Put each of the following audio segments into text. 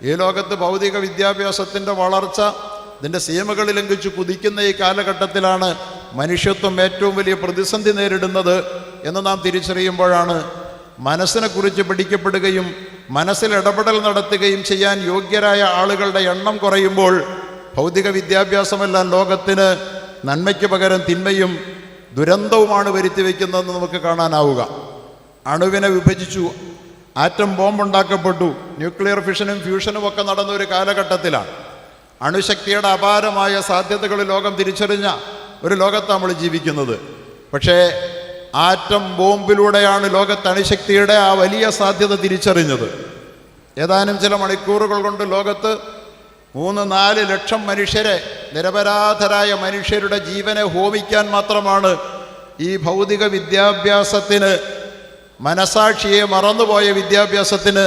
ഈ ലോകത്ത് ഭൗതിക വിദ്യാഭ്യാസത്തിൻ്റെ വളർച്ച ഇതിൻ്റെ സീമകൾ ലംഘിച്ച് കുതിക്കുന്ന ഈ കാലഘട്ടത്തിലാണ് മനുഷ്യത്വം ഏറ്റവും വലിയ പ്രതിസന്ധി നേരിടുന്നത് എന്ന് നാം തിരിച്ചറിയുമ്പോഴാണ് മനസ്സിനെക്കുറിച്ച് പഠിക്കപ്പെടുകയും മനസ്സിൽ ഇടപെടൽ നടത്തുകയും ചെയ്യാൻ യോഗ്യരായ ആളുകളുടെ എണ്ണം കുറയുമ്പോൾ ഭൗതിക വിദ്യാഭ്യാസമെല്ലാം ലോകത്തിന് നന്മയ്ക്ക് പകരം തിന്മയും ദുരന്തവുമാണ് വരുത്തി വയ്ക്കുന്നതെന്ന് നമുക്ക് കാണാനാവുക. അണുവിനെ വിഭജിച്ചു, ആറ്റം ബോംബുണ്ടാക്കപ്പെട്ടു, ന്യൂക്ലിയർ ഫിഷനും ഫ്യൂഷനും ഒക്കെ നടന്ന ഒരു കാലഘട്ടത്തിലാണ്. അണുശക്തിയുടെ അപാരമായ സാധ്യതകൾ ലോകം തിരിച്ചറിഞ്ഞ ഒരു ലോകത്താണ് നമ്മൾ ജീവിക്കുന്നത്. പക്ഷേ ആറ്റം ബോംബിലൂടെയാണ് ലോകത്ത് അണുശക്തിയുടെ ആ വലിയ സാധ്യത തിരിച്ചറിഞ്ഞത്. ഏതാനും ചില മണിക്കൂറുകൾ കൊണ്ട് ലോകത്ത് 3-4 ലക്ഷം മനുഷ്യരെ, നിരപരാധരായ മനുഷ്യരുടെ ജീവനെ ഹോമിക്കാൻ മാത്രമാണ് ഈ ഭൗതിക വിദ്യാഭ്യാസത്തിന്, മനസാക്ഷിയെ മറന്നുപോയ വിദ്യാഭ്യാസത്തിന്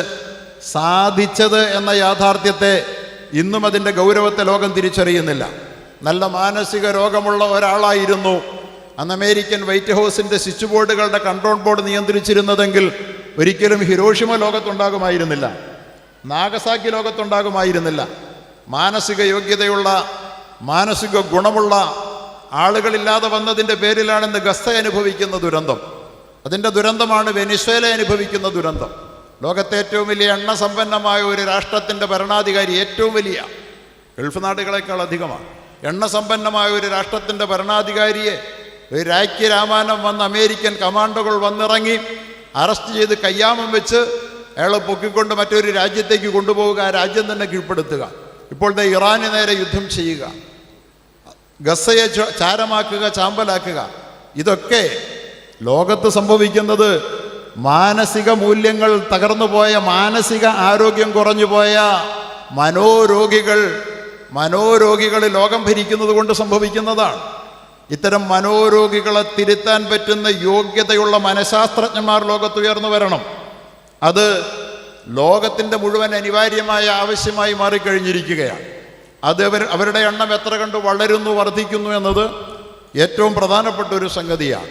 സാധിച്ചത് എന്ന യാഥാർത്ഥ്യത്തെ ഇന്നും അതിൻ്റെ ഗൗരവത്തെ ലോകം തിരിച്ചറിയുന്നില്ല. നല്ല മാനസിക രോഗമുള്ള ഒരാളായിരുന്നു അന്ന് അമേരിക്കൻ വൈറ്റ് ഹൗസിൻ്റെ സ്വിച്ച് ബോർഡുകളുടെ കൺട്രോൾ ബോർഡ് നിയന്ത്രിച്ചിരുന്നതെങ്കിൽ ഒരിക്കലും ഹിരോഷിമ ലോകത്തുണ്ടാകുമായിരുന്നില്ല, നാഗസാക്കി ലോകത്തുണ്ടാകുമായിരുന്നില്ല. മാനസിക യോഗ്യതയുള്ള, മാനസിക ഗുണമുള്ള ആളുകളില്ലാതെ വന്നതിൻ്റെ പേരിലാണ് ഇന്ന് ഗസ അനുഭവിക്കുന്ന ദുരന്തം. അതിൻ്റെ ദുരന്തമാണ് വെനിസ്വേല അനുഭവിക്കുന്ന ദുരന്തം. ലോകത്തെ ഏറ്റവും വലിയ എണ്ണ സമ്പന്നമായ ഒരു രാഷ്ട്രത്തിൻ്റെ ഭരണാധികാരി, ഏറ്റവും വലിയ, ഗൾഫ് നാടുകളെക്കാൾ അധികമാണ്, എണ്ണ സമ്പന്നമായ ഒരു രാഷ്ട്രത്തിൻ്റെ ഭരണാധികാരിയെ ഒരു രാജ്യരാമാനം വന്ന് അമേരിക്കൻ കമാൻഡോകൾ വന്നിറങ്ങി അറസ്റ്റ് ചെയ്ത് കയ്യാമം വെച്ച് അയാളെ പൊക്കിക്കൊണ്ട് മറ്റൊരു രാജ്യത്തേക്ക് കൊണ്ടുപോവുക, ആ രാജ്യം തന്നെ കീഴ്പ്പെടുത്തുക. ഇപ്പോഴത്തെ ഇറാന് നേരെ യുദ്ധം ചെയ്യുക, ഗസയെ ചാരമാക്കുക, ചാമ്പലാക്കുക. ഇതൊക്കെ ലോകത്ത് സംഭവിക്കുന്നത് മാനസിക മൂല്യങ്ങൾ തകർന്നുപോയ, മാനസിക ആരോഗ്യം കുറഞ്ഞുപോയ മനോരോഗികൾ ലോകം ഭരിക്കുന്നത് കൊണ്ട് സംഭവിക്കുന്നതാണ്. ഇത്തരം മനോരോഗികളെ തിരുത്താൻ പറ്റുന്ന യോഗ്യതയുള്ള മനഃശാസ്ത്രജ്ഞന്മാർ ലോകത്ത് ഉയർന്നു വരണം. അത് ലോകത്തിൻ്റെ മുഴുവൻ അനിവാര്യമായ ആവശ്യമായി മാറിക്കഴിഞ്ഞിരിക്കുകയാണ്. അത് അവരുടെ എണ്ണം എത്ര കണ്ട് വളരുന്നു, വർദ്ധിക്കുന്നു എന്നത് ഏറ്റവും പ്രധാനപ്പെട്ട ഒരു സംഗതിയാണ്.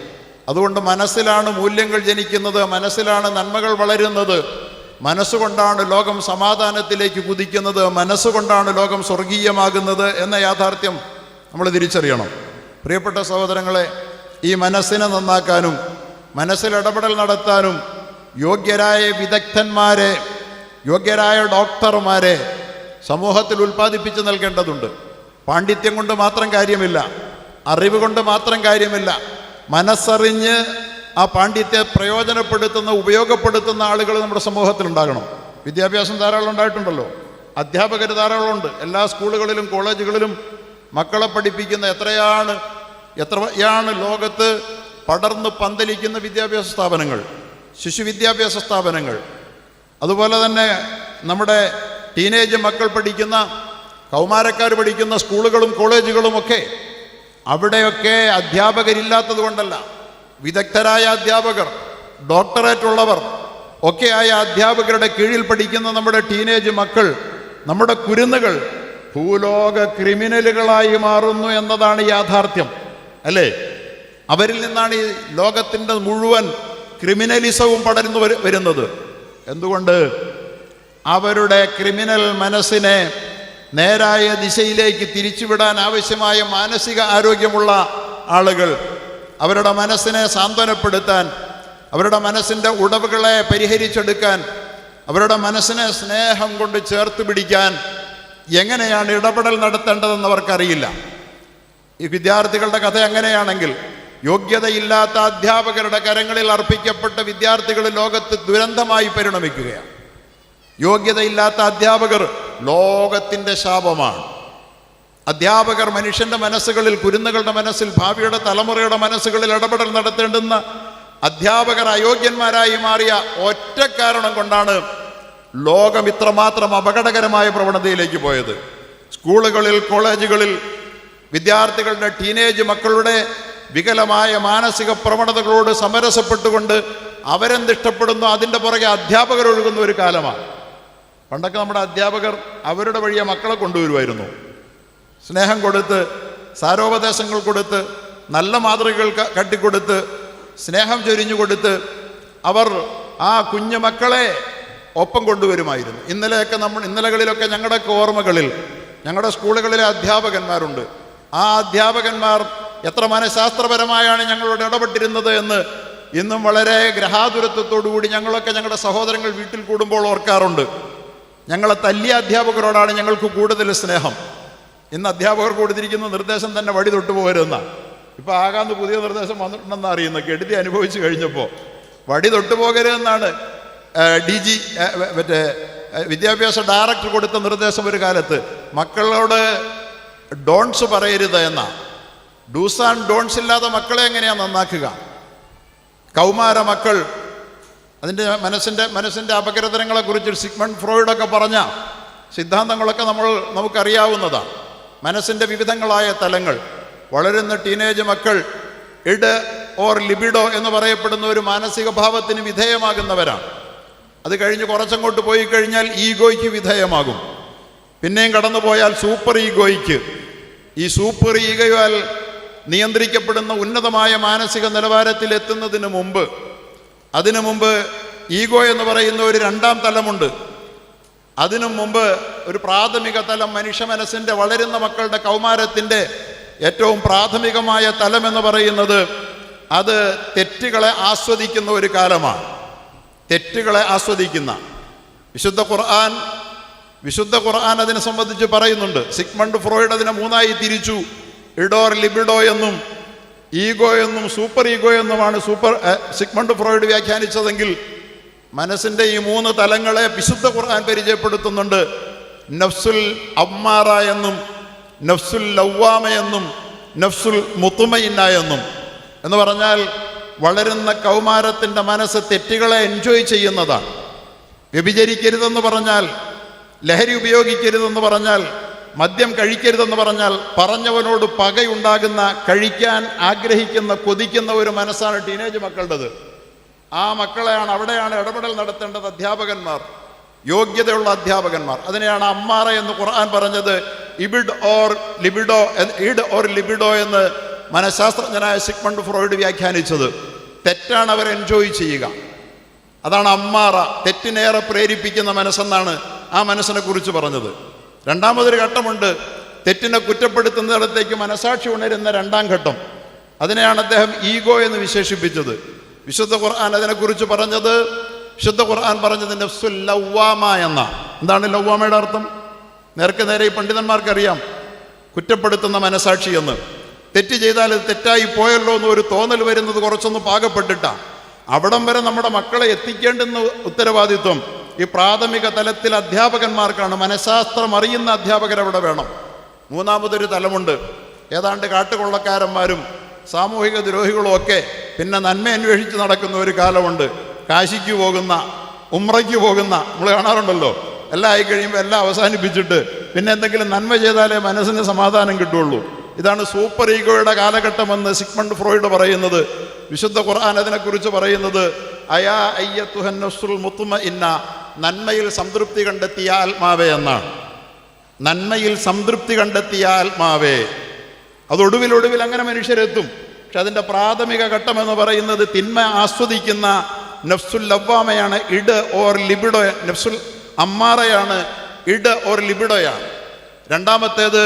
അതുകൊണ്ട് മനസ്സിലാണ് മൂല്യങ്ങൾ ജനിക്കുന്നത്, മനസ്സിലാണ് നന്മകൾ വളരുന്നത്, മനസ്സുകൊണ്ടാണ് ലോകം സമാധാനത്തിലേക്ക് കുതിക്കുന്നത്, മനസ്സുകൊണ്ടാണ് ലോകം സ്വർഗീയമാകുന്നത് എന്ന യാഥാർത്ഥ്യം നമ്മൾ തിരിച്ചറിയണം. പ്രിയപ്പെട്ട സഹോദരങ്ങളെ, ഈ മനസ്സിനെ നന്നാക്കാനും മനസ്സിൽ ഇടപെടൽ നടത്താനും യോഗ്യരായ വിദഗ്ധന്മാരെ, യോഗ്യരായ ഡോക്ടർമാരെ സമൂഹത്തിൽ ഉൽപ്പാദിപ്പിച്ച് നൽകേണ്ടതുണ്ട്. പാണ്ഡിത്യം കൊണ്ട് മാത്രം കാര്യമില്ല, അറിവ് കൊണ്ട് മാത്രം കാര്യമില്ല. മനസ്സറിഞ്ഞ് ആ പാണ്ഡിത്യത്തെ പ്രയോജനപ്പെടുത്തുന്ന, ഉപയോഗപ്പെടുത്തുന്ന ആളുകൾ നമ്മുടെ സമൂഹത്തിലുണ്ടാകണം. വിദ്യാഭ്യാസം ധാരാളം ഉണ്ടായിട്ടുണ്ടല്ലോ, അധ്യാപകർ ധാരാളമുണ്ട്. എല്ലാ സ്കൂളുകളിലും കോളേജുകളിലും മക്കളെ പഠിപ്പിക്കുന്ന എത്രയാണ് ലോകത്ത് പടർന്ന് പന്തലിക്കുന്ന വിദ്യാഭ്യാസ സ്ഥാപനങ്ങൾ, ശിശു വിദ്യാഭ്യാസ സ്ഥാപനങ്ങൾ. അതുപോലെ തന്നെ നമ്മുടെ ടീനേജ് മക്കൾ പഠിക്കുന്ന, കൗമാരക്കാർ പഠിക്കുന്ന സ്കൂളുകളും കോളേജുകളുമൊക്കെ, അവിടെയൊക്കെ അധ്യാപകരില്ലാത്തത് കൊണ്ടല്ല, വിദഗ്ധരായ അധ്യാപകർ, ഡോക്ടറേറ്റ് ഉള്ളവർ ഒക്കെയായ അധ്യാപകരുടെ കീഴിൽ പഠിക്കുന്ന നമ്മുടെ ടീനേജ് മക്കൾ, നമ്മുടെ കുരുന്നുകൾ ഭൂലോക ക്രിമിനലുകളായി മാറുന്നു എന്നതാണ് യാഥാർത്ഥ്യം, അല്ലേ? അവരിൽ നിന്നാണ് ഈ ലോകത്തിൻ്റെ മുഴുവൻ ക്രിമിനലിസവും പടർന്നു വരുന്നത്. എന്തുകൊണ്ട്? അവരുടെ ക്രിമിനൽ മനസ്സിനെ നേരായ ദിശയിലേക്ക് തിരിച്ചുവിടാൻ ആവശ്യമായ മാനസിക ആരോഗ്യമുള്ള ആളുകൾ, അവരുടെ മനസ്സിനെ സാന്ത്വനപ്പെടുത്താൻ, അവരുടെ മനസ്സിൻ്റെ ഉടവുകളെ പരിഹരിച്ചെടുക്കാൻ, അവരുടെ മനസ്സിനെ സ്നേഹം കൊണ്ട് ചേർത്ത് പിടിക്കാൻ എങ്ങനെയാണ് ഇടപെടൽ നടത്തേണ്ടതെന്ന് അവർക്കറിയില്ല. ഈ വിദ്യാർത്ഥികളുടെ കഥ എങ്ങനെയാണെങ്കിൽ, യോഗ്യതയില്ലാത്ത അധ്യാപകരുടെ കരങ്ങളിൽ അർപ്പിക്കപ്പെട്ട വിദ്യാർത്ഥികൾ ലോകത്ത് ദുരന്തമായി പരിണമിക്കുകയാണ്. യോഗ്യതയില്ലാത്ത അധ്യാപകർ ലോകത്തിൻ്റെ ശാപമാണ്. അധ്യാപകർ മനുഷ്യൻ്റെ മനസ്സുകളിൽ, കുരുന്നുകളുടെ മനസ്സിൽ, ഭാവിയുടെ തലമുറയുടെ മനസ്സുകളിൽ ഇടപെടൽ നടത്തേണ്ടുന്ന അധ്യാപകർ അയോഗ്യന്മാരായി മാറിയ ഒറ്റ കാരണം കൊണ്ടാണ് ലോകം ഇത്രമാത്രം അപകടകരമായ പ്രവണതയിലേക്ക് പോയത്. സ്കൂളുകളിൽ, കോളേജുകളിൽ വിദ്യാർത്ഥികളുടെ, ടീനേജ് മക്കളുടെ വികലമായ മാനസിക പ്രവണതകളോട് സമരസപ്പെട്ടുകൊണ്ട് അവരെന്തിഷ്ടപ്പെടുന്നു അതിൻ്റെ പുറകെ അധ്യാപകർ ഒഴുകുന്ന ഒരു കാലമാണ്. പണ്ടൊക്കെ നമ്മുടെ അധ്യാപകർ അവരുടെ വഴിയെ മക്കളെ കൊണ്ടുവരുമായിരുന്നു. സ്നേഹം കൊടുത്ത്, സാരോപദേശങ്ങൾ കൊടുത്ത്, നല്ല മാതൃകകൾ കട്ടിക്കൊടുത്ത്, സ്നേഹം ചൊരിഞ്ഞു കൊടുത്ത് അവർ ആ കുഞ്ഞു മക്കളെ ഒപ്പം കൊണ്ടുവരുമായിരുന്നു. ഇന്നലകളിലൊക്കെ ഞങ്ങളുടെയൊക്കെ ഓർമ്മകളിൽ ഞങ്ങളുടെ സ്കൂളുകളിലെ അധ്യാപകന്മാരുണ്ട്. ആ അധ്യാപകന്മാർ എത്ര മനഃശാസ്ത്രപരമായാണ് ഞങ്ങളോട് ഇടപെട്ടിരുന്നത് എന്ന് ഇന്നും വളരെ ഗ്രഹാതുരത്വത്തോടുകൂടി ഞങ്ങളൊക്കെ ഞങ്ങളുടെ സഹോദരങ്ങൾ വീട്ടിൽ കൂടുമ്പോൾ ഓർക്കാറുണ്ട്. ഞങ്ങളെ തല്ലിയ അധ്യാപകരോടാണ് ഞങ്ങൾക്ക് കൂടുതൽ സ്നേഹം. ഇന്ന് അധ്യാപകർ കൊടുത്തിരിക്കുന്ന നിർദ്ദേശം തന്നെ വടി തൊട്ടു പോകരുതെന്നാണ്. ഇപ്പോൾ ആകാന്ന് പുതിയ നിർദ്ദേശം വന്നിട്ടുണ്ടെന്ന് അറിയുന്നത് കെടുതി അനുഭവിച്ചു കഴിഞ്ഞപ്പോൾ വടി തൊട്ടു പോകരുതെന്നാണ് DG മറ്റേ വിദ്യാഭ്യാസ ഡയറക്ടർ കൊടുത്ത നിർദ്ദേശം. ഒരു കാലത്ത് മക്കളോട് ഡോൺസ് പറയരുത് എന്നാ. ഡൂസ് ആൻഡ് ഡോൺസ് ഇല്ലാതെ മക്കളെ എങ്ങനെയാണ് നന്നാക്കുക? കൗമാര മക്കൾ അതിൻ്റെ മനസ്സിൻ്റെ അപകടതരങ്ങളെക്കുറിച്ച് സിഗ്മണ്ട് ഫ്രോയിഡൊക്കെ പറഞ്ഞ സിദ്ധാന്തങ്ങളൊക്കെ നമുക്കറിയാവുന്നതാണ്. മനസ്സിൻ്റെ വിവിധങ്ങളായ തലങ്ങൾ. വളരുന്ന ടീനേജ് മക്കൾ ഇഡ് ഓർ ലിബിഡോ എന്ന് പറയപ്പെടുന്ന ഒരു മാനസിക ഭാവത്തിന് വിധേയമാകുന്നവരാണ്. അത് കഴിഞ്ഞ് കുറച്ചങ്ങോട്ട് പോയി കഴിഞ്ഞാൽ ഈഗോയ്ക്ക് വിധേയമാകും. പിന്നെയും കടന്നു പോയാൽ സൂപ്പർ ഈഗോയ്ക്ക്. ഈ സൂപ്പർ ഈഗോയാൽ നിയന്ത്രിക്കപ്പെടുന്ന ഉന്നതമായ മാനസിക നിലവാരത്തിൽ എത്തുന്നതിന് മുമ്പ് ഈഗോ എന്ന് പറയുന്ന ഒരു രണ്ടാം തലമുണ്ട്. അതിനു മുമ്പ് ഒരു പ്രാഥമിക തലം, മനുഷ്യ മനസ്സിൻ്റെ വളരുന്ന മക്കളുടെ കൗമാരത്തിൻ്റെ ഏറ്റവും പ്രാഥമികമായ തലം എന്ന് പറയുന്നത് അത് തെറ്റുകളെ ആസ്വദിക്കുന്ന ഒരു കാലമാണ്. തെറ്റുകളെ ആസ്വദിക്കുന്ന വിശുദ്ധ ഖുർആൻ അതിനെ സംബന്ധിച്ച് പറയുന്നുണ്ട്. സിഗ്മണ്ട് ഫ്രോയിഡ് അതിനെ 3ആയി തിരിച്ചു. ഇഡോർ ലിബിഡോ എന്നും ഈഗോ എന്നും സൂപ്പർ ഈഗോ എന്നുമാണ് സിഗ്മണ്ട് ഫ്രോയിഡ് വ്യാഖ്യാനിച്ചതെങ്കിൽ മനസ്സിൻ്റെ ഈ 3 തലങ്ങളെ വിശുദ്ധ ഖുർആൻ പരിചയപ്പെടുത്തുന്നുണ്ട്. നഫ്സുൽ അമ്മാറ എന്നും നഫ്സുൽ ലവ്വാമ എന്നും നഫ്സുൽ മുത്തുമയിന്ന എന്നും. എന്ന് പറഞ്ഞാൽ വളരുന്ന കൗമാരത്തിൻ്റെ മനസ്സ് തെറ്റുകളെ എൻജോയ് ചെയ്യുന്നതാണ്. വ്യഭിചരിക്കരുതെന്ന് പറഞ്ഞാൽ, ലഹരി ഉപയോഗിക്കരുതെന്ന് പറഞ്ഞാൽ, മദ്യം കഴിക്കരുതെന്ന് പറഞ്ഞാൽ പറഞ്ഞവനോട് പകയുണ്ടാകുന്ന, കഴിക്കാൻ ആഗ്രഹിക്കുന്ന, കൊതിക്കുന്ന ഒരു മനസ്സാണ് ടീനേജ് മക്കളുടേത്. ആ മക്കളെയാണ്, അവിടെയാണ് ഇടപെടൽ നടത്തേണ്ടത് അധ്യാപകന്മാർ, യോഗ്യതയുള്ള അധ്യാപകന്മാർ. അതിനെയാണ് അമ്മാറ എന്ന് ഖുർആൻ പറഞ്ഞത്. ഇഡ് ഓർ ലിബിഡോ എന്ന് മനഃശാസ്ത്രജ്ഞനായ സിഗ്മണ്ട് ഫ്രോയിഡ് വ്യാഖ്യാനിച്ചത്. തെറ്റാണ് അവർ എൻജോയ് ചെയ്യുക. അതാണ് അമ്മാറ, തെറ്റിനേറെ പ്രേരിപ്പിക്കുന്ന മനസ്സെന്നാണ് ആ മനസ്സിനെ കുറിച്ച് പറഞ്ഞത്. രണ്ടാമതൊരു ഘട്ടമുണ്ട്, തെറ്റിനെ കുറ്റപ്പെടുത്തുന്നിടത്തേക്ക് മനസാക്ഷി ഉണരുന്ന രണ്ടാം ഘട്ടം. അതിനെയാണ് അദ്ദേഹം ഈഗോ എന്ന് വിശേഷിപ്പിച്ചത്. വിശുദ്ധ ഖുർആൻ അതിനെക്കുറിച്ച് പറഞ്ഞത് നഫ്സുൽ ലവ്വാമ എന്ന. എന്താണ് ലവ്വാമയുടെ അർത്ഥം? നേരെ ഈ പണ്ഡിതന്മാർക്കറിയാം. കുറ്റപ്പെടുത്തുന്ന മനസാക്ഷി എന്ന്. തെറ്റ് ചെയ്താൽ ഇത് തെറ്റായി പോയല്ലോ എന്ന് ഒരു തോന്നൽ വരുന്നത് കുറച്ചൊന്ന് പാകപ്പെട്ടിട്ടാണ്. അവിടം വരെ നമ്മുടെ മക്കളെ എത്തിക്കേണ്ടുന്ന ഉത്തരവാദിത്വം ഈ പ്രാഥമിക തലത്തിൽ അധ്യാപകന്മാർക്കാണ്. മനഃശാസ്ത്രം അറിയുന്ന അധ്യാപകരവിടെ വേണം. 3-മതൊരു തലമുണ്ട്. ഏതാണ്ട് കാട്ടുകൊള്ളക്കാരന്മാരും സാമൂഹിക ദ്രോഹികളും ഒക്കെ പിന്നെ നന്മ അന്വേഷിച്ച് നടക്കുന്ന ഒരു കാലമുണ്ട്. കാശിക്ക് പോകുന്ന, ഉംറയ്ക്ക് പോകുന്ന, നമ്മൾ കാണാറുണ്ടല്ലോ. എല്ലാം ആയി കഴിയുമ്പോൾ എല്ലാം അവസാനിപ്പിച്ചിട്ട് പിന്നെ എന്തെങ്കിലും നന്മ ചെയ്താലേ മനസ്സിന് സമാധാനം കിട്ടുള്ളൂ. ഇതാണ് സൂപ്പർ ഈഗോയുടെ കാലഘട്ടമെന്ന് സിഗ്മണ്ട് ഫ്രോയിഡ് പറയുന്നത്. വിശുദ്ധ ഖുർആൻ അതിനെക്കുറിച്ച് പറയുന്നത് അയാ അയ്യത്തുഹൻ നഫ്സുൽ മുത്മഇന്ന, നന്മയിൽ സംതൃപ്തി കണ്ടെത്തിയ ആത്മാവേ എന്നാണ്. നന്മയിൽ സംതൃപ്തി കണ്ടെത്തിയ ആത്മാവേ. അതൊടുവിൽ അങ്ങനെ മനുഷ്യരെത്തും. പക്ഷെ അതിൻ്റെ പ്രാഥമിക ഘട്ടം എന്ന് പറയുന്നത് തിന്മ ആസ്വദിക്കുന്ന നഫ്സുൽ ലവ്വാമയാണ്, ഇഡ് ഓർ ലിബിഡോ. നഫ്സുൽ അമ്മാറയാണ്, ഇഡ് ഓർ ലിബിഡോയാണ്. രണ്ടാമത്തേത്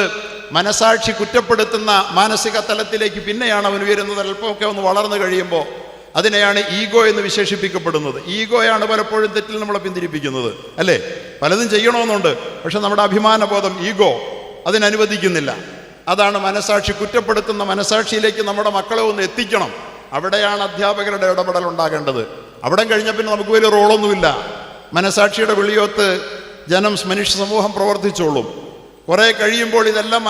മനസാക്ഷി കുറ്റപ്പെടുത്തുന്ന മാനസിക തലത്തിലേക്ക് പിന്നെയാണ് അവൻ ഉയരുന്നത്. അല്പമൊക്കെ ഒന്ന് വളർന്നു കഴിയുമ്പോൾ അതിനെയാണ് ഈഗോ എന്ന് വിശേഷിപ്പിക്കപ്പെടുന്നത്. ഈഗോയാണ് പലപ്പോഴും തെറ്റിൽ നമ്മളെ പിന്തിരിപ്പിക്കുന്നത്, അല്ലേ? പലതും ചെയ്യണമെന്നുണ്ട്, പക്ഷെ നമ്മുടെ അഭിമാനബോധം, ഈഗോ അതിനനുവദിക്കുന്നില്ല. അതാണ് മനസാക്ഷി. കുറ്റപ്പെടുത്തുന്ന മനസാക്ഷിയിലേക്ക് നമ്മുടെ മക്കളെ ഒന്ന് എത്തിക്കണം. അവിടെയാണ് അധ്യാപകരുടെ ഇടപെടൽ ഉണ്ടാകേണ്ടത്. അവിടെ കഴിഞ്ഞ പിന്നെ നമുക്ക് വലിയ റോളൊന്നുമില്ല. മനസാക്ഷിയുടെ വിളിയോത്ത് മനുഷ്യ സമൂഹം പ്രവർത്തിച്ചോളും. കുറേ കഴിയുമ്പോൾ ഇതെല്ലാം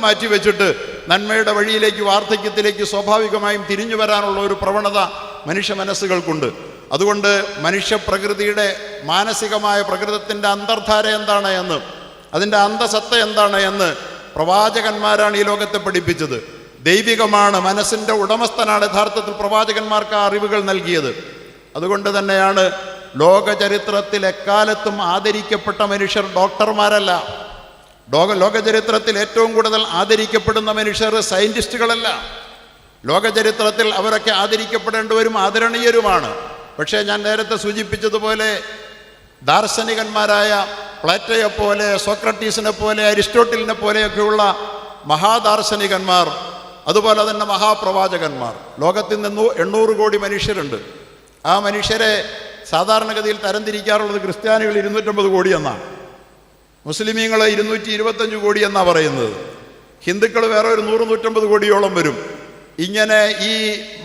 മാറ്റിവെച്ചിട്ട് നന്മയുടെ വഴിയിലേക്ക്, വാർദ്ധക്യത്തിലേക്ക് സ്വാഭാവികമായും തിരിഞ്ഞു വരാനുള്ള ഒരു പ്രവണത മനുഷ്യ മനസ്സുകൾക്കുണ്ട്. അതുകൊണ്ട് മനുഷ്യപ്രകൃതിയുടെ മാനസികമായ പ്രകൃതത്തിൻ്റെ അന്തർധാര എന്താണ് എന്ന്, അതിൻ്റെ അന്തസത്ത എന്താണ് എന്ന് പ്രവാചകന്മാരാണ് ഈ ലോകത്തെ പഠിപ്പിച്ചത്. ദൈവികമാണ്, മനസ്സിൻ്റെ ഉടമസ്ഥനാണ് യഥാർത്ഥത്തിൽ പ്രവാചകന്മാർക്ക് ആ അറിവുകൾ നൽകിയത്. അതുകൊണ്ട് തന്നെയാണ് ലോക ചരിത്രത്തിൽ എക്കാലത്തും ആദരിക്കപ്പെട്ട മനുഷ്യർ ഡോക്ടർമാരല്ല. ലോക ചരിത്രത്തിൽ ഏറ്റവും കൂടുതൽ ആദരിക്കപ്പെടുന്ന മനുഷ്യർ സയൻറ്റിസ്റ്റുകളല്ല. ലോക ചരിത്രത്തിൽ അവരൊക്കെ ആദരിക്കപ്പെടേണ്ടവരും ആദരണീയരുമാണ്. പക്ഷേ ഞാൻ നേരത്തെ സൂചിപ്പിച്ചതുപോലെ ദാർശനികന്മാരായ പ്ലേറ്റോയെപ്പോലെ, സോക്രട്ടീസിനെ പോലെ, അരിസ്റ്റോട്ടിലിനെ പോലെയൊക്കെയുള്ള മഹാദാർശനികന്മാർ, അതുപോലെ തന്നെ മഹാപ്രവാചകന്മാർ, ലോകത്തിൽ നിന്ന് 800 കോടി മനുഷ്യരുണ്ട്. ആ മനുഷ്യരെ സാധാരണഗതിയിൽ തരംതിരിക്കാറുള്ളത് ക്രിസ്ത്യാനികൾ 250 കോടി എന്നാണ്, മുസ്ലിമീങ്ങൾ 225 കോടി എന്നാണ് പറയുന്നത്, ഹിന്ദുക്കൾ വേറെ ഒരു 100-150 കോടിയോളം വരും. ഇങ്ങനെ ഈ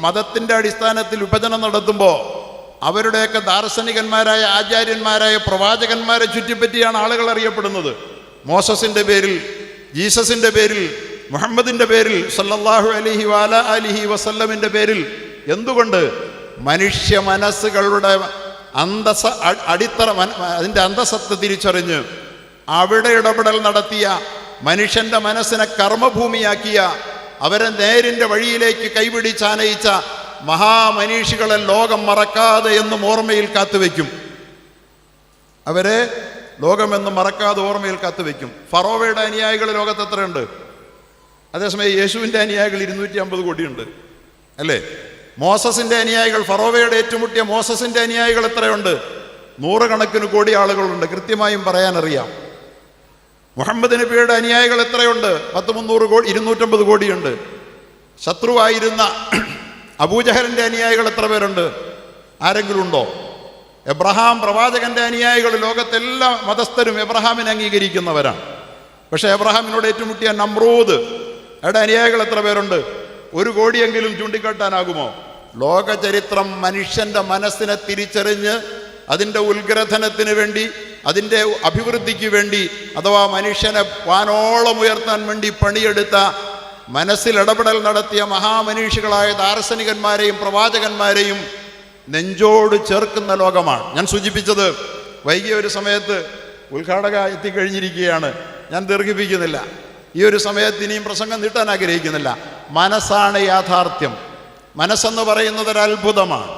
മതത്തിൻ്റെ അടിസ്ഥാനത്തിൽ വിഭജനം നടത്തുമ്പോൾ അവരുടെയൊക്കെ ദാർശനികന്മാരായ, ആചാര്യന്മാരായ പ്രവാചകന്മാരെ ചുറ്റിപ്പറ്റിയാണ് ആളുകൾ അറിയപ്പെടുന്നത്. മോസസിൻ്റെ പേരിൽ, ജീസസിൻ്റെ പേരിൽ, മുഹമ്മദിൻ്റെ പേരിൽ, സല്ലല്ലാഹു അലൈഹി വഅലാ ആലിഹി വസല്ലമിൻ്റെ പേരിൽ. എന്തുകൊണ്ട്? മനുഷ്യ മനസ്സുകളുടെ അടിത്തറ, അതിൻ്റെ അന്തസത്ത തിരിച്ചറിഞ്ഞ് അവിടെ ഇടപെടൽ നടത്തിയ, മനുഷ്യൻ്റെ മനസ്സിനെ കർമ്മഭൂമിയാക്കിയ, അവരെ നേരിൻ്റെ വഴിയിലേക്ക് കൈപിടിച്ചാനയിച്ച മഹാമനീഷികളെ ലോകം മറക്കാതെ എന്നും ഓർമ്മയിൽ കാത്തുവെക്കും. അവരെ ലോകമെന്നും മറക്കാതെ ഓർമ്മയിൽ കാത്തുവെക്കും. ഫറോവയുടെ അനുയായികൾ ലോകത്ത് എത്രയുണ്ട്? അതേസമയം യേശുവിൻ്റെ അനുയായികൾ 250 കോടിയുണ്ട്, അല്ലേ? മോസസിൻ്റെ അനുയായികൾ, ഫറോവയുടെ ഏറ്റുമുട്ടിയ മോസസിൻ്റെ അനുയായികൾ എത്രയുണ്ട്? 100 കണക്കിന് കോടി ആളുകളുണ്ട്, കൃത്യമായും പറയാനറിയാം. മുഹമ്മദ് നബിയുടെ അനുയായികൾ എത്രയുണ്ട്? 100-300 കോടി, 250 കോടിയുണ്ട്. ശത്രുവായിരുന്ന അബൂജഹലിൻ്റെ അനുയായികൾ എത്ര പേരുണ്ട്? ആരെങ്കിലും ഉണ്ടോ? എബ്രഹാം പ്രവാചകന്റെ അനുയായികൾ, ലോകത്തെല്ലാ മതസ്ഥരും എബ്രഹാമിനെ അംഗീകരിക്കുന്നവരാണ്. പക്ഷേ എബ്രഹാമിനോട് ഏറ്റുമുട്ടിയ നമ്രൂദ് യുടെ അനുയായികൾ എത്ര പേരുണ്ട്? 1 കോടിയെങ്കിലും ചൂണ്ടിക്കാട്ടാനാകുമോ? ലോക ചരിത്രം മനുഷ്യൻ്റെ മനസ്സിനെ തിരിച്ചറിഞ്ഞ് അതിൻ്റെ ഉത്ഗ്രഥനത്തിന് വേണ്ടി, അതിൻ്റെ അഭിവൃദ്ധിക്ക് വേണ്ടി, അഥവാ മനുഷ്യനെ വാനോളം ഉയർത്താൻ വേണ്ടി പണിയെടുത്ത, മനസ്സിൽ ഇടപെടൽ നടത്തിയ മഹാമനീഷികളായ ദാർശനികന്മാരെയും പ്രവാചകന്മാരെയും നെഞ്ചോട് ചേർക്കുന്ന ലോകമാണ്. ഞാൻ സൂചിപ്പിച്ചത് വൈകിയ ഒരു സമയത്ത് ഉദ്ഘാടക എത്തിക്കഴിഞ്ഞിരിക്കുകയാണ്, ഞാൻ ദീർഘിപ്പിക്കുന്നില്ല. ഈ ഒരു സമയത്ത് ഇനിയും പ്രസംഗം നീട്ടാൻ ആഗ്രഹിക്കുന്നില്ല. മനസ്സാണ് യാഥാർത്ഥ്യം. മനസ്സെന്ന് പറയുന്നത് ഒരു അത്ഭുതമാണ്.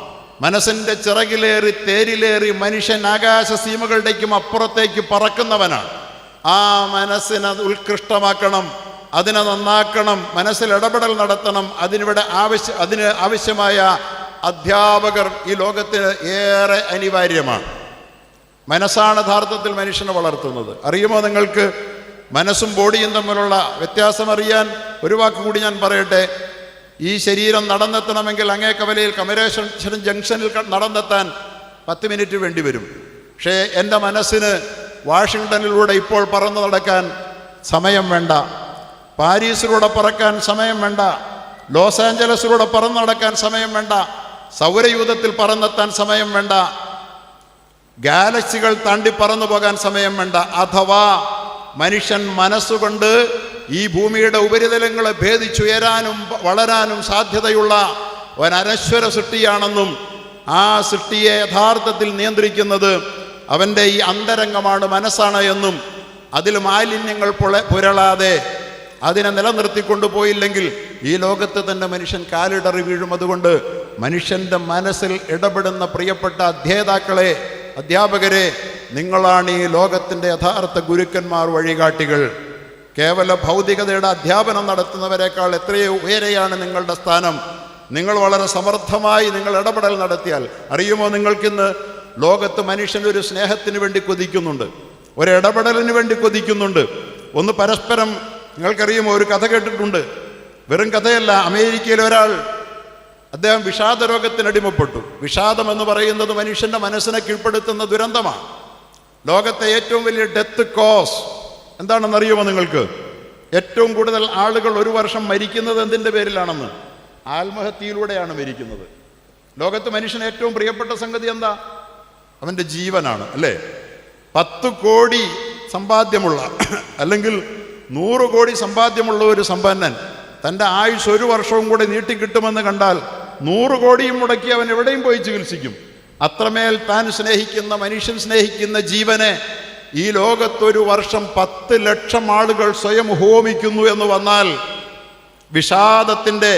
മനസ്സിൻ്റെ ചിറകിലേറി തേരിലേറി മനുഷ്യൻ ആകാശ സീമകളുടേക്കും അപ്പുറത്തേക്ക് പറക്കുന്നവനാണ്. ആ മനസ്സിനെ ഉത്കൃഷ്ടമാക്കണം, അതിനെ നന്നാക്കണം, മനസ്സിൽ ഇടപെടൽ നടത്തണം. അതിന് ആവശ്യമായ അധ്യാപകർ ഈ ലോകത്തിന് ഏറെ അനിവാര്യമാണ്. മനസ്സാണ് യഥാർത്ഥത്തിൽ മനുഷ്യനെ വളർത്തുന്നത്. അറിയുമോ നിങ്ങൾക്ക് മനസ്സും ബോഡിയും തമ്മിലുള്ള വ്യത്യാസം അറിയാൻ ഒരു വാക്ക് കൂടി ഞാൻ പറയട്ടെ. ഈ ശരീരം നടന്നെത്തണമെങ്കിൽ അങ്ങേ കവലയിൽ കമലേശ്വരം ജംഗ്ഷനിൽ നടന്നെത്താൻ 10 മിനിറ്റ് വേണ്ടി വരും. പക്ഷേ എൻ്റെ മനസ്സിന് വാഷിങ്ടണിലൂടെ ഇപ്പോൾ പറന്നു നടക്കാൻ സമയം വേണ്ട, പാരീസിലൂടെ പറക്കാൻ സമയം വേണ്ട, ലോസ് ആഞ്ചലസിലൂടെ പറന്നു നടക്കാൻ സമയം വേണ്ട, സൗരയൂഥത്തിൽ പറന്നെത്താൻ സമയം വേണ്ട, ഗാലക്സികൾ താണ്ടി പറന്നു പോകാൻ സമയം വേണ്ട. അഥവാ മനുഷ്യൻ മനസ്സുകൊണ്ട് ഈ ഭൂമിയുടെ ഉപരിതലങ്ങളെ ഭേദിച്ചുയരാനും വളരാനും സാധ്യതയുള്ള ഒരനശ്വര സൃഷ്ടിയാണെന്നും ആ സൃഷ്ടിയെ യഥാർത്ഥത്തിൽ നിയന്ത്രിക്കുന്നത് അവൻ്റെ ഈ അന്തരംഗമാണ്, മനസ്സാണ് എന്നും അതിൽ മാലിന്യങ്ങൾ പുരളാതെ അതിനെ നിലനിർത്തിക്കൊണ്ടു പോയില്ലെങ്കിൽ ഈ ലോകത്ത് തന്നെ മനുഷ്യൻ കാലിടറി വീഴും. അതുകൊണ്ട് മനുഷ്യൻ്റെ മനസ്സിൽ ഇടപെടുന്ന പ്രിയപ്പെട്ട അധ്യേതാക്കളെ, അധ്യാപകരെ, നിങ്ങളാണ് ഈ ലോകത്തിൻ്റെ യഥാർത്ഥ ഗുരുക്കന്മാർ, വഴികാട്ടികൾ. കേവല ഭൗതികതയുടെ അധ്യാപനം നടത്തുന്നവരെക്കാൾ എത്രയോ ഉയരെയാണ് നിങ്ങളുടെ സ്ഥാനം. നിങ്ങൾ വളരെ സമർത്ഥമായി നിങ്ങൾ ഇടപെടൽ നടത്തിയാൽ, അറിയുമോ, നിങ്ങൾക്കിന്ന് ലോകത്ത് മനുഷ്യനൊരു സ്നേഹത്തിന് വേണ്ടി കൊതിക്കുന്നുണ്ട്, ഒരു ഇടപെടലിന് വേണ്ടി കൊതിക്കുന്നുണ്ട്. ഒന്ന് പരസ്പരം, നിങ്ങൾക്കറിയുമോ, ഒരു കഥ കേട്ടിട്ടുണ്ട്. വെറും കഥയല്ല. അമേരിക്കയിൽ ഒരാൾ, അദ്ദേഹം വിഷാദ രോഗത്തിനടിമപ്പെട്ടു. വിഷാദം എന്ന് പറയുന്നത് മനുഷ്യൻ്റെ മനസ്സിനെ കീഴ്പ്പെടുത്തുന്ന ദുരന്തമാണ്. ലോകത്തെ ഏറ്റവും വലിയ ഡെത്ത് കോസ് എന്താണെന്നറിയുമോ നിങ്ങൾക്ക്? ഏറ്റവും കൂടുതൽ ആളുകൾ ഒരു വർഷം മരിക്കുന്നത് എന്തിൻ്റെ പേരിലാണെന്ന്? ആത്മഹത്യയിലൂടെയാണ് മരിക്കുന്നത്. ലോകത്ത് മനുഷ്യന് ഏറ്റവും പ്രിയപ്പെട്ട സംഗതി എന്താ? അവൻ്റെ ജീവനാണ്, അല്ലേ? 10 കോടി സമ്പാദ്യമുള്ള അല്ലെങ്കിൽ 100 കോടി സമ്പാദ്യമുള്ള ഒരു സമ്പന്നൻ തൻ്റെ ആയുസ് 1 വർഷവും കൂടെ നീട്ടിക്കിട്ടുമെന്ന് കണ്ടാൽ 100 കോടിയും മുടക്കി അവൻ എവിടെയും പോയി ചികിത്സിക്കും. അത്രമേൽ താൻ സ്നേഹിക്കുന്ന, മനുഷ്യൻ സ്നേഹിക്കുന്ന ജീവനെ ഈ ലോകത്തൊരു വർഷം 10 ലക്ഷം ആളുകൾ സ്വയം ഹോമിക്കുന്നു എന്ന് വന്നാൽ വിഷാദത്തിൻ്റെ,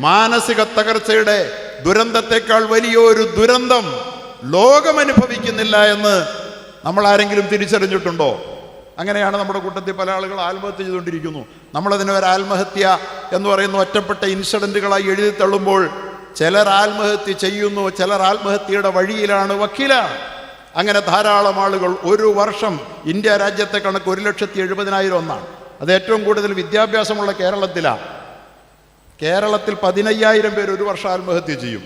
മാനസിക തകർച്ചയുടെ ദുരന്തത്തെക്കാൾ വലിയൊരു ദുരന്തം ലോകം അനുഭവിക്കുന്നില്ല എന്ന് നമ്മൾ ആരെങ്കിലും തിരിച്ചറിഞ്ഞിട്ടുണ്ടോ? അങ്ങനെയാണ് നമ്മുടെ കൂട്ടത്തിൽ പല ആളുകൾ ആത്മഹത്യ ചെയ്തുകൊണ്ടിരിക്കുന്നു. നമ്മളതിനെ ഒരു ആത്മഹത്യ എന്ന് പറയുന്ന ഒറ്റപ്പെട്ട ഇൻസിഡൻറ്റുകളായി എഴുതി തള്ളുമ്പോൾ ചിലർ ആത്മഹത്യ ചെയ്യുന്നു, ചിലർ ആത്മഹത്യയുടെ വഴിയിലാണ്, വക്കീലാണ്. അങ്ങനെ ധാരാളം ആളുകൾ. ഒരു വർഷം ഇന്ത്യ രാജ്യത്തെ കണക്ക് 1,70,000 ഒന്നാണ്. അത് ഏറ്റവും കൂടുതൽ വിദ്യാഭ്യാസമുള്ള കേരളത്തിലാണ്. കേരളത്തിൽ 15,000 പേര് ഒരു വർഷം ആത്മഹത്യ ചെയ്യും.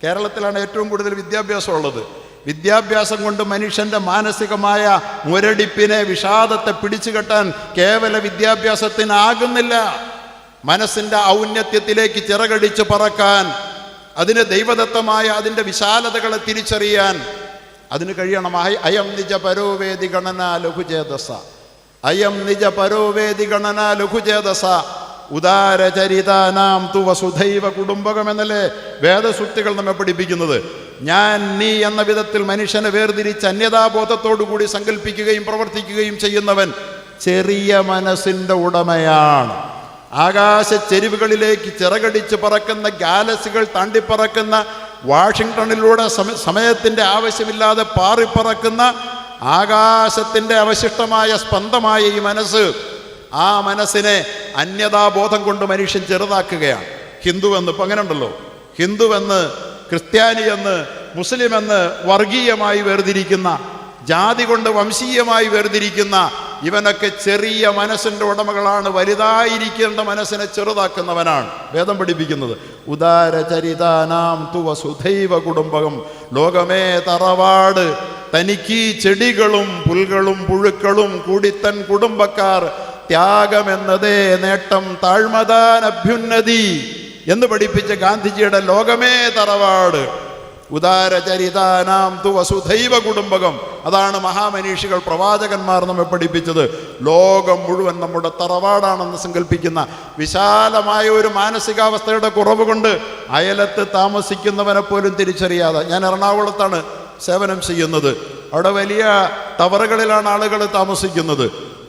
കേരളത്തിലാണ് ഏറ്റവും കൂടുതൽ വിദ്യാഭ്യാസം ഉള്ളത്. വിദ്യാഭ്യാസം കൊണ്ട് മനുഷ്യൻ്റെ മാനസികമായ മുരടിപ്പിനെ, വിഷാദത്തെ പിടിച്ചു കെട്ടാൻ കേവല വിദ്യാഭ്യാസത്തിനാകുന്നില്ല. മനസ്സിൻ്റെ ഔന്നത്യത്തിലേക്ക് ചിറകടിച്ച് പറക്കാൻ, അതിന് ദൈവദത്തമായ അതിൻ്റെ വിശാലതകളെ തിരിച്ചറിയാൻ അതിന് കഴിയണം. അയം നിജ പരോവേദി ഗണന ലഘുചേതസ, അയം നിജ പരോവേദി ഗണന ലഘുചേതസ ഉദാരചരിതാനാം തു വസുധൈവ കുടുംബകം എന്നല്ലേ വേദസൂക്തികൾ നമ്മെ പഠിപ്പിക്കുന്നത്. ഞാൻ നീ എന്ന വിധത്തിൽ മനുഷ്യനെ വേർതിരിച്ച് അന്യതാബോധത്തോടുകൂടി സങ്കല്പിക്കുകയും പ്രവർത്തിക്കുകയും ചെയ്യുന്നവൻ ചെറിയ മനസ്സിൻ്റെ ഉടമയാണ്. ആകാശ ചെരിവുകളിലേക്ക് ചിറകടിച്ച് പറക്കുന്ന, ഗാലക്സികൾ താണ്ടിപ്പറക്കുന്ന, വാഷിങ്ടണിലൂടെ സമയത്തിൻ്റെ ആവശ്യമില്ലാതെ പാറിപ്പറക്കുന്ന ആകാശത്തിൻ്റെ അവശിഷ്ടമായ സ്പന്ദമായ ഈ മനസ്സ്, ആ മനസ്സിനെ അന്യതാബോധം കൊണ്ട് മനുഷ്യൻ ചെറുതാക്കുകയാണ്. ഹിന്ദുവെന്ന് ഇപ്പം അങ്ങനെ ഉണ്ടല്ലോ, ഹിന്ദുവെന്ന്, ക്രിസ്ത്യാനിയെന്ന്, മുസ്ലിമെന്ന് വർഗീയമായി വേർതിരിക്കുന്ന, ജാതി കൊണ്ട് വംശീയമായി വേർതിരിക്കുന്ന ഇവനൊക്കെ ചെറിയ മനസ്സിൻ്റെ ഉടമകളാണ്. വലുതായിരിക്കേണ്ട മനസ്സിനെ ചെറുതാക്കുന്നവനാണ് വേദം പഠിപ്പിക്കുന്നത്. ഉദാരചരിതാനാം തു വസുധൈവ കുടുംബകം, ലോകമേ തറവാട്, തനിക്ക് ചെടികളും പുൽകളും പുഴുക്കളും കൂടിത്തൻ കുടുംബക്കാർ, ത്യാഗമെന്നതേ നേട്ടം, താഴ്മതാൻ അഭ്യുന്നതി എന്ന് പഠിപ്പിച്ച ഗാന്ധിജിയുടെ ലോകമേ തറവാട്, ഉദാരചരിതാനാം തു വസുധൈവ കുടുംബകം, അതാണ് മഹാമനീഷികൾ, പ്രവാചകന്മാർ നമ്മെ പഠിപ്പിച്ചത്. ലോകം മുഴുവൻ നമ്മുടെ തറവാടാണെന്ന് സങ്കല്പിക്കുന്ന വിശാലമായ ഒരു മാനസികാവസ്ഥയുടെ കുറവ് കൊണ്ട് അയലത്ത് താമസിക്കുന്നവനെ പോലും തിരിച്ചറിയാതെ. ഞാൻ എറണാകുളത്താണ് സേവനം ചെയ്യുന്നത്. അവിടെ വലിയ ടവറുകളിലാണ് ആളുകൾ താമസിക്കുന്നത്.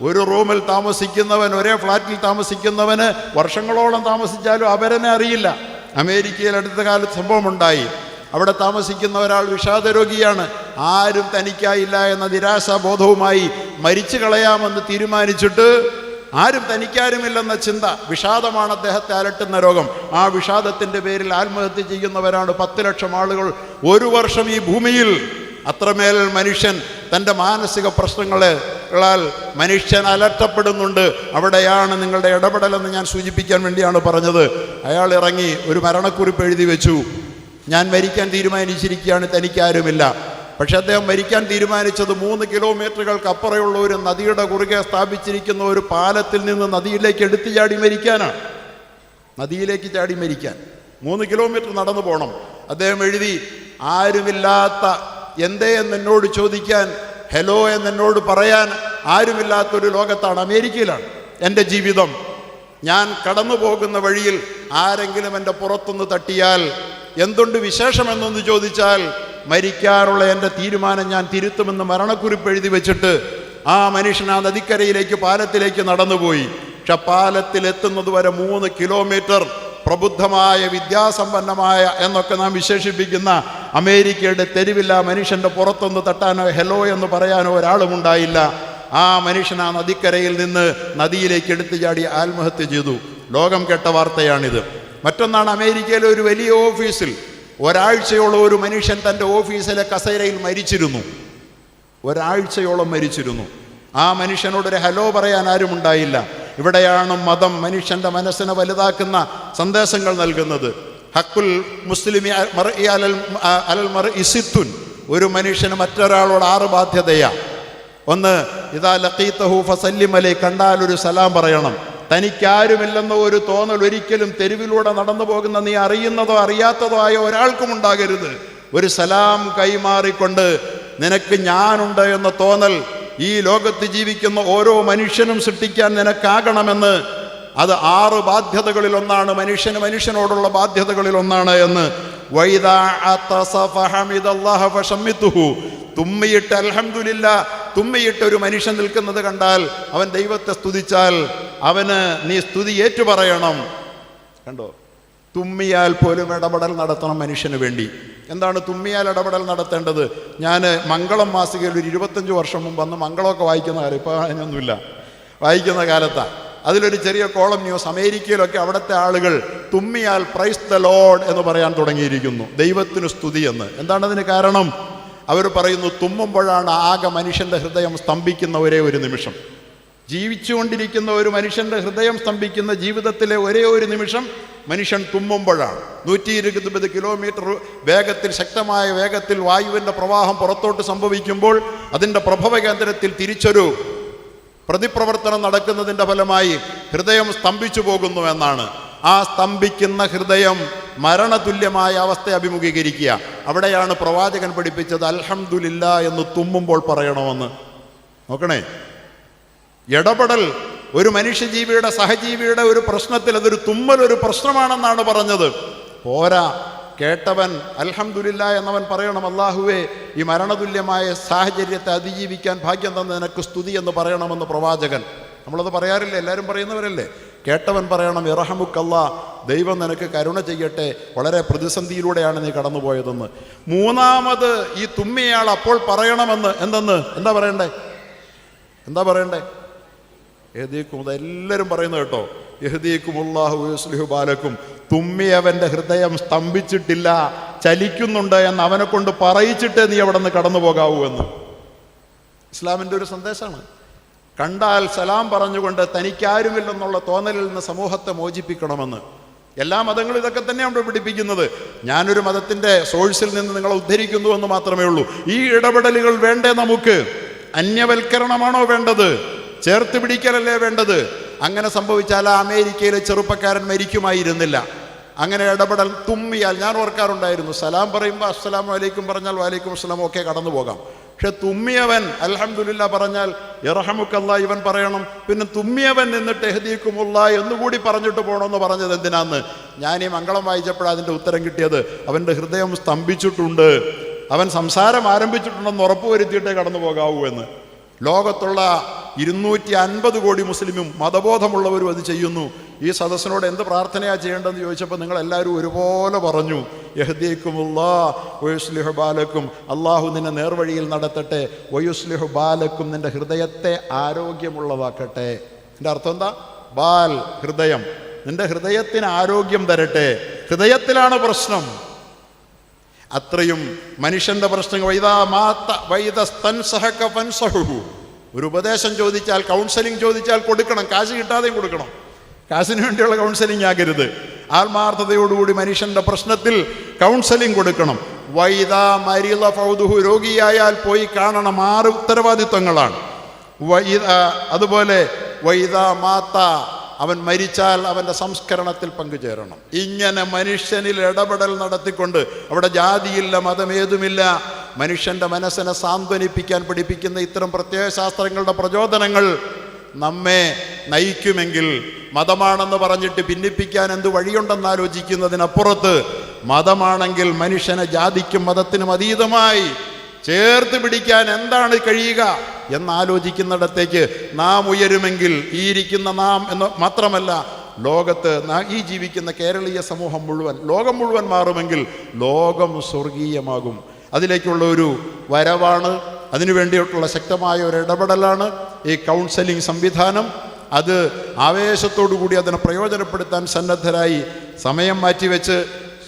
ഒരു റൂമിൽ താമസിക്കുന്നവൻ, ഒരേ ഫ്ലാറ്റിൽ താമസിക്കുന്നവന് വർഷങ്ങളോളം താമസിച്ചാലും അവരെന്നെ അറിയില്ല. അമേരിക്കയിൽ അടുത്ത കാലത്ത് സംഭവമുണ്ടായി. അവിടെ താമസിക്കുന്ന ഒരാൾ വിഷാദരോഗിയാണ്. ആരും തനിക്കായില്ല എന്ന നിരാശാബോധവുമായി മരിച്ചു കളയാമെന്ന് തീരുമാനിച്ചിട്ട്, ആരും തനിക്കാരുമില്ലെന്ന ചിന്ത, വിഷാദമാണ് അദ്ദേഹത്തെ അലട്ടുന്ന രോഗം. ആ വിഷാദത്തിൻ്റെ പേരിൽ ആത്മഹത്യ ചെയ്യുന്നവരാണ് 10 ലക്ഷം ആളുകൾ ഒരു വർഷം ഈ ഭൂമിയിൽ. അത്രമേൽ മനുഷ്യൻ തൻ്റെ മാനസിക പ്രശ്നങ്ങളാൽ മനുഷ്യൻ അലട്ടപ്പെടുന്നുണ്ട്. അവിടെയാണ് നിങ്ങളുടെ ഇടപെടലെന്ന് ഞാൻ സൂചിപ്പിക്കാൻ വേണ്ടിയാണ് പറഞ്ഞത്. അയാൾ ഇറങ്ങി ഒരു മരണക്കുറിപ്പ് എഴുതി വെച്ചു. ഞാൻ മരിക്കാൻ തീരുമാനിച്ചിരിക്കുകയാണ്, തനിക്കാരുമില്ല. പക്ഷെ അദ്ദേഹം മരിക്കാൻ തീരുമാനിച്ചത് 3 കിലോമീറ്ററുകൾക്ക് അപ്പുറമുള്ള ഒരു നദിയുടെ കുറുകെ സ്ഥാപിച്ചിരിക്കുന്ന ഒരു പാലത്തിൽ നിന്ന് നദിയിലേക്ക് എടുത്തു ചാടി മരിക്കാനാണ്. നദിയിലേക്ക് ചാടി മരിക്കാൻ 3 കിലോമീറ്റർ നടന്നു പോകണം. അദ്ദേഹം എഴുതി, ആരുമില്ലാത്ത, എന്തേ എന്നോട് ചോദിക്കാൻ, ഹലോ എന്നോട് പറയാൻ ആരുമില്ലാത്തൊരു ലോകത്താണ്, അമേരിക്കയിലാണ് എൻ്റെ ജീവിതം. ഞാൻ കടന്നു പോകുന്ന വഴിയിൽ ആരെങ്കിലും എൻ്റെ പുറത്തുനിന്ന് തട്ടിയാൽ, എന്തുണ്ട് വിശേഷമെന്നൊന്ന് ചോദിച്ചാൽ, മരിക്കാറുള്ള എൻ്റെ തീരുമാനം ഞാൻ തിരുത്തുമെന്ന് മരണക്കുറിപ്പ് എഴുതി വെച്ചിട്ട് ആ മനുഷ്യൻ ആ നദിക്കരയിലേക്ക്, പാലത്തിലേക്ക് നടന്നുപോയി. പക്ഷെ പാലത്തിലെത്തുന്നത് വരെ 3 കിലോമീറ്റർ പ്രബുദ്ധമായ, വിദ്യാസമ്പന്നമായ എന്നൊക്കെ നാം വിശേഷിപ്പിക്കുന്ന അമേരിക്കയുടെ തെരുവിൽ ആ മനുഷ്യൻ്റെ പുറത്തൊന്ന് തട്ടാനോ ഹെലോ എന്ന് പറയാനോ ഒരാളുമുണ്ടായില്ല. ആ മനുഷ്യൻ ആ നദിക്കരയിൽ നിന്ന് നദിയിലേക്ക് എടുത്തു ചാടി ആത്മഹത്യ ചെയ്തു. ലോകം കേട്ട വാർത്തയാണിത്. മറ്റൊന്നാണ്, അമേരിക്കയിലെ ഒരു വലിയ ഓഫീസിൽ ഒരാഴ്ചയോളം ഒരു മനുഷ്യൻ തൻ്റെ ഓഫീസിലെ കസേരയിൽ മരിച്ചിരുന്നു. ഒരാഴ്ചയോളം മരിച്ചിരുന്നു. ആ മനുഷ്യനോടൊരു ഹലോ പറയാൻ ആരും ഉണ്ടായില്ല. ഇവിടെയാണ് മതം മനുഷ്യൻ്റെ മനസ്സിനെ വലുതാക്കുന്ന സന്ദേശങ്ങൾ നൽകുന്നത്. ഹക്കുൽ മുസ്ലിമി അലൽ മർഇ സിത്തുൻ, ഒരു മനുഷ്യന് മറ്റൊരാളോട് 6 ബാധ്യതയാണ്. ഒന്ന്, ഇദാ ലഖീതഹു ഫസല്ലിം അലൈഹി, കണ്ടാൽ ഒരു സലാം പറയണം. തനിക്കാരുമില്ലെന്ന ഒരു തോന്നൽ ഒരിക്കലും തെരുവിലൂടെ നടന്നു പോകുന്ന നീ അറിയുന്നതോ അറിയാത്തതോ ആയ ഒരാൾക്കും ഉണ്ടാകരുത്. ഒരു സലാം കൈമാറിക്കൊണ്ട് നിനക്ക് ഞാനുണ്ട് എന്ന തോന്നൽ ഈ ലോകത്ത് ജീവിക്കുന്ന ഓരോ മനുഷ്യനും സൃഷ്ടിക്കാൻ നിനക്കാകണമെന്ന്. അത് 6 ബാധ്യതകളിൽ ഒന്നാണ്, മനുഷ്യനോടുള്ള ബാധ്യതകളിൽ ഒന്നാണ് എന്ന്. തുമ്മിയിട്ട് അൽഹംദുലില്ലാ, തുമ്മിയിട്ട് ഒരു മനുഷ്യൻ നിൽക്കുന്നത് കണ്ടാൽ അവൻ ദൈവത്തെ സ്തുതിച്ചാൽ അവന് നീ സ്തുതി ഏറ്റുപറയണം. കണ്ടോ, തുമ്മിയാൽ പോലും ഇടപെടൽ നടത്തണം മനുഷ്യന് വേണ്ടി. എന്താണ് തുമ്മിയാൽ ഇടപെടൽ നടത്തേണ്ടത്? ഞാൻ മംഗളം മാസികയിൽ ഒരു 25 വർഷം മുമ്പ്, അന്ന് മംഗളമൊക്കെ വായിക്കുന്ന കാലം, ഇപ്പോൾ അതിനൊന്നുമില്ല, വായിക്കുന്ന കാലത്താണ്. അതിലൊരു ചെറിയ കോളം ന്യൂസ്, അമേരിക്കയിലൊക്കെ അവിടുത്തെ ആളുകൾ തുമ്മിയാൽ പ്രൈസ് ദ ലോർഡ് എന്ന് പറയാൻ തുടങ്ങിയിരിക്കുന്നു, ദൈവത്തിന് സ്തുതി എന്ന്. എന്താണ് അതിന് കാരണം? അവർ പറയുന്നു, തുമ്മുമ്പോഴാണ് ആകെ മനുഷ്യൻ്റെ ഹൃദയം സ്തംഭിക്കുന്ന ഒരേ ഒരു നിമിഷം. ജീവിച്ചുകൊണ്ടിരിക്കുന്ന ഒരു മനുഷ്യൻ്റെ ഹൃദയം സ്തംഭിക്കുന്ന ജീവിതത്തിലെ ഒരേ ഒരു നിമിഷം മനുഷ്യൻ തുമ്മുമ്പോഴാണ്. 120 കിലോമീറ്റർ വേഗത്തിൽ, ശക്തമായ വേഗത്തിൽ വായുവിൻ്റെ പ്രവാഹം പുറത്തോട്ട് സംഭവിക്കുമ്പോൾ അതിൻ്റെ പ്രഭവ കേന്ദ്രത്തിൽ തിരിച്ചൊരു പ്രതിപ്രവർത്തനം നടക്കുന്നതിൻ്റെ ഫലമായി ഹൃദയം സ്തംഭിച്ചു പോകുന്നു എന്നാണ്. ആ സ്തംഭിക്കുന്ന ഹൃദയം മരണതുല്യമായ അവസ്ഥയെ അഭിമുഖീകരിക്കുക. അവിടെയാണ് പ്രവാചകൻ പഠിപ്പിച്ചത് അൽഹംദുലില്ലാ എന്ന് തുമ്മുമ്പോൾ പറയണമെന്ന്. നോക്കണേ, ഇടപെടൽ ഒരു മനുഷ്യജീവിയുടെ, സഹജീവിയുടെ ഒരു പ്രശ്നത്തിൽ അതൊരു തുമ്മൽ ഒരു പ്രശ്നമാണെന്നാണ് പറഞ്ഞത്. പോരാ, കേട്ടവൻ അൽഹംദുലില്ലാ എന്നവൻ പറയണം, അല്ലാഹുവേ ഈ മരണതുല്യമായ സാഹചര്യത്തെ അതിജീവിക്കാൻ ഭാഗ്യം തന്ന നിനക്ക് സ്തുതി എന്ന് പറയണമെന്ന് പ്രവാചകൻ. നമ്മളത് പറയാറില്ലേ? എല്ലാവരും പറയുന്നവരല്ലേ? കേട്ടവൻ പറയണം ഇർഹമുക്കല്ലാ, ദൈവം നിനക്ക് കരുണ ചെയ്യട്ടെ, വളരെ പ്രതിസന്ധിയിലൂടെയാണ് നീ കടന്നുപോയതെന്ന്. മൂന്നാമത് ഈ തുമ്മിയാൾ അപ്പോൾ പറയണമെന്ന് എന്താ പറയണ്ടേ? യഹ്ദീക്കും, എല്ലാവരും പറയുന്നത് കേട്ടോ, യഹ്ദീക്കുമുല്ലാഹു വയുസ്ലിഹു ബാലക്കും. തുമ്മിയവൻ്റെ ഹൃദയം സ്തംഭിച്ചിട്ടില്ല, ചലിക്കുന്നുണ്ട് എന്ന് അവനെ കൊണ്ട് പറയിച്ചിട്ടേ നീ അവിടെ നിന്ന് കടന്നു പോകാവൂ എന്ന് ഇസ്ലാമിൻ്റെ ഒരു സന്ദേശമാണ്. കണ്ടാൽ സലാം പറഞ്ഞുകൊണ്ട് തനിക്കാരുമില്ലെന്നുള്ള തോന്നലിൽ നിന്ന് സമൂഹത്തെ മോചിപ്പിക്കണമെന്ന്. എല്ലാ മതങ്ങളും ഇതൊക്കെ തന്നെയാണ് പഠിപ്പിക്കുന്നത്. ഞാനൊരു മതത്തിൻ്റെ സോഴ്സിൽ നിന്ന് നിങ്ങളെ ഉദ്ധരിക്കുന്നു എന്ന് മാത്രമേ ഉള്ളൂ. ഈ ഇടപെടലുകൾ വേണ്ടേ നമുക്ക്? അന്യവൽക്കരണമാണോ വേണ്ടത്? ചേർത്ത് പിടിക്കലല്ലേ വേണ്ടത്? അങ്ങനെ സംഭവിച്ചാൽ ആ അമേരിക്കയിലെ ചെറുപ്പക്കാരൻ മരിക്കുമായിരുന്നില്ല. അങ്ങനെ ഇടപെടൽ, തുമ്മിയാൽ, ഞാൻ ഓർക്കാറുണ്ടായിരുന്നു, സലാം പറയുമ്പോൾ അസ്സലാമു അലൈക്കും പറഞ്ഞാൽ വലൈക്കും അസ്സലാം ഒക്കെ കടന്നു പോകാം. പക്ഷെ തുമ്മിയവൻ അൽഹംദുലില്ലാ പറഞ്ഞാൽ ഇർഹമുക്കല്ലാ ഇവൻ പറയണം. പിന്നെ തുമ്മിയവൻ നിന്നിട്ട് യഹ്ദീക്കുമുല്ലാ എന്നുകൂടി പറഞ്ഞിട്ട് പോകണമെന്ന് പറഞ്ഞത് എന്തിനാന്ന് ഞാൻ ഈ മംഗളം വായിച്ചപ്പോഴാണ് അതിൻ്റെ ഉത്തരം കിട്ടിയത്. അവൻ്റെ ഹൃദയം സ്തംഭിച്ചിട്ടുണ്ട്, അവൻ സംസാരം ആരംഭിച്ചിട്ടുണ്ടെന്ന് ഉറപ്പുവരുത്തിയിട്ടേ കടന്നു പോകാവൂ എന്ന്. ലോകത്തുള്ള 250 കോടി മുസ്ലിമും മതബോധമുള്ളവരും അത് ചെയ്യുന്നു. ഈ സദസ്സിനോട് എന്ത് പ്രാർത്ഥനയാണ് ചെയ്യേണ്ടതെന്ന് ചോദിച്ചപ്പോൾ നിങ്ങളെല്ലാവരും ഒരുപോലെ പറഞ്ഞു യഹ്ദീക്കുമുല്ലാഹ് വയുസ്ലിഹു ബാലക്കും, അള്ളാഹു നിന്നെ നേർവഴിയിൽ നടത്തട്ടെ, വയുസ്ലിഹു ബാലക്കും, നിൻ്റെ ഹൃദയത്തെ ആരോഗ്യമുള്ളതാക്കട്ടെ. എൻ്റെ അർത്ഥം എന്താ? ബാൽ, ഹൃദയം, നിൻ്റെ ഹൃദയത്തിന് ആരോഗ്യം തരട്ടെ. ഹൃദയത്തിലാണ് പ്രശ്നം. അത്രയും മനുഷ്യൻ്റെ പ്രശ്നങ്ങൾ. ഒരു ഉപദേശം ചോദിച്ചാൽ, കൗൺസിലിംഗ് ചോദിച്ചാൽ കൊടുക്കണം, കാശ് കിട്ടാതെയും കൊടുക്കണം. കാശിന് വേണ്ടിയുള്ള കൗൺസിലിംഗ് ആകരുത്. ആത്മാർത്ഥതയോടുകൂടി മനുഷ്യൻ്റെ പ്രശ്നത്തിൽ കൗൺസിലിംഗ് കൊടുക്കണം. വൈദാ മരിള ഫൗദുഹു, രോഗിയായാൽ പോയി കാണണം. 6 ഉത്തരവാദിത്വങ്ങളാണ്. അതുപോലെ വൈദാ മാത്ത, അവൻ മരിച്ചാൽ അവൻ്റെ സംസ്കരണത്തിൽ പങ്കുചേരണം. ഇങ്ങനെ മനുഷ്യനിൽ ഇടപെടൽ നടത്തിക്കൊണ്ട്, അവിടെ ജാതിയില്ല, മതമേതുമില്ല, മനുഷ്യൻ്റെ മനസ്സിനെ സാന്ത്വനിപ്പിക്കാൻ പഠിപ്പിക്കുന്ന ഇത്തരം പ്രത്യയ ശാസ്ത്രങ്ങളുടെ പ്രചോദനങ്ങൾ നമ്മെ നയിക്കുമെങ്കിൽ, മതമാണെന്ന് പറഞ്ഞിട്ട് ഭിന്നിപ്പിക്കാൻ എന്ത് വഴിയുണ്ടെന്നാലോചിക്കുന്നതിനപ്പുറത്ത്, മതമാണെങ്കിൽ മനുഷ്യനെ ജാതിക്കും മതത്തിനും അതീതമായി ചേർത്ത് പിടിക്കാൻ എന്താണ് കഴിയുക എന്നാലോചിക്കുന്നിടത്തേക്ക് നാം ഉയരുമെങ്കിൽ, ഈ ഇരിക്കുന്ന നാം എന്ന് മാത്രമല്ല, ലോകത്ത് ഈ ജീവിക്കുന്ന കേരളീയ സമൂഹം മുഴുവൻ, ലോകം മുഴുവൻ മാറുമെങ്കിൽ ലോകം സ്വർഗീയമാകും. അതിലേക്കുള്ള ഒരു വരവാണ്, അതിനുവേണ്ടിയിട്ടുള്ള ശക്തമായ ഒരു ഇടപെടലാണ് ഈ കൗൺസിലിംഗ് സംവിധാനം. അത് ആവേശത്തോടു കൂടി അതിനെ പ്രയോജനപ്പെടുത്താൻ സന്നദ്ധരായി സമയം മാറ്റിവെച്ച്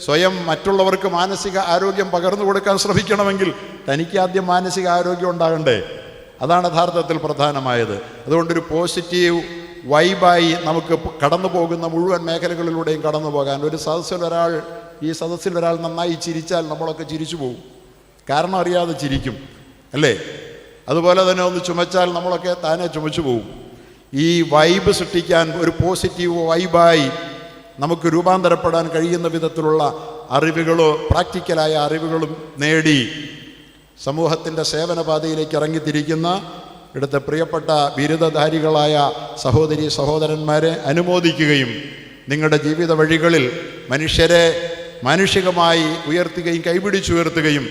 സ്വയം മറ്റുള്ളവർക്ക് മാനസിക ആരോഗ്യം പകർന്നു കൊടുക്കാൻ ശ്രമിക്കണമെങ്കിൽ തനിക്ക് ആദ്യം മാനസിക ആരോഗ്യം ഉണ്ടാകണ്ടേ? അതാണ് യഥാർത്ഥത്തിൽ പ്രധാനമായത്. അതുകൊണ്ടൊരു പോസിറ്റീവ് വൈബായി നമുക്ക് കടന്നു പോകുന്ന മുഴുവൻ മേഖലകളിലൂടെയും കടന്നു പോകാൻ. ഈ സദസ്സിൽ ഒരാൾ നന്നായി ചിരിച്ചാൽ നമ്മളൊക്കെ ചിരിച്ചു പോകും, കാരണം അറിയാതെ ചിരിക്കും, അല്ലേ? അതുപോലെ തന്നെ ഒന്ന് ചുമച്ചാൽ നമ്മളൊക്കെ താനെ ചുമച്ചു പോകും. ഈ വൈബ് സൃഷ്ടിക്കാൻ, ഒരു പോസിറ്റീവ് വൈബായി നമുക്ക് രൂപാന്തരപ്പെടാൻ കഴിയുന്ന വിധത്തിലുള്ള അറിവുകളോ പ്രാക്ടിക്കലായ അറിവുകളും നേടി സമൂഹത്തിൻ്റെ സേവനപാതയിലേക്ക് ഇറങ്ങിത്തിരിക്കുന്ന ഇവിടുത്തെ പ്രിയപ്പെട്ട ബിരുദധാരികളായ സഹോദരി സഹോദരന്മാരെ അനുമോദിക്കുകയും, നിങ്ങളുടെ ജീവിത വഴികളിൽ മനുഷ്യരെ മാനുഷികമായി ഉയർത്തുകയും കൈപിടിച്ചുയർത്തുകയും,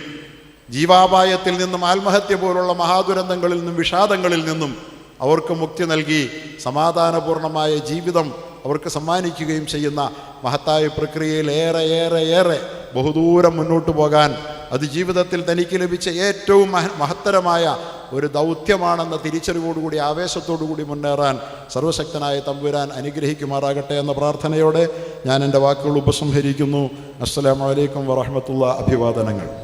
ജീവാപായത്തിൽ നിന്നും ആത്മഹത്യ പോലുള്ള മഹാദുരന്തങ്ങളിൽ നിന്നും വിഷാദങ്ങളിൽ നിന്നും അവർക്ക് മുക്തി നൽകി സമാധാനപൂർണമായ ജീവിതം അവർക്ക് സമ്മാനിക്കുകയും ചെയ്യുന്ന മഹത്തായ പ്രക്രിയയിൽ ഏറെ ബഹുദൂരം മുന്നോട്ട് പോകാൻ അത് ജീവിതത്തിൽ തനിക്ക് ലഭിച്ച ഏറ്റവും മഹത്തരമായ ഒരു ദൗത്യമാണെന്ന തിരിച്ചറിവോടുകൂടി ആവേശത്തോടുകൂടി മുന്നേറാൻ സർവശക്തനായ തമ്പുരാൻ അനുഗ്രഹിക്കുമാറാകട്ടെ എന്ന പ്രാർത്ഥനയോടെ ഞാൻ എൻ്റെ വാക്കുകൾ ഉപസംഹരിക്കുന്നു. അസ്സലാമു അലൈക്കും വറഹ്മത്തുള്ളാഹി. അഭിവാദനങ്ങൾ.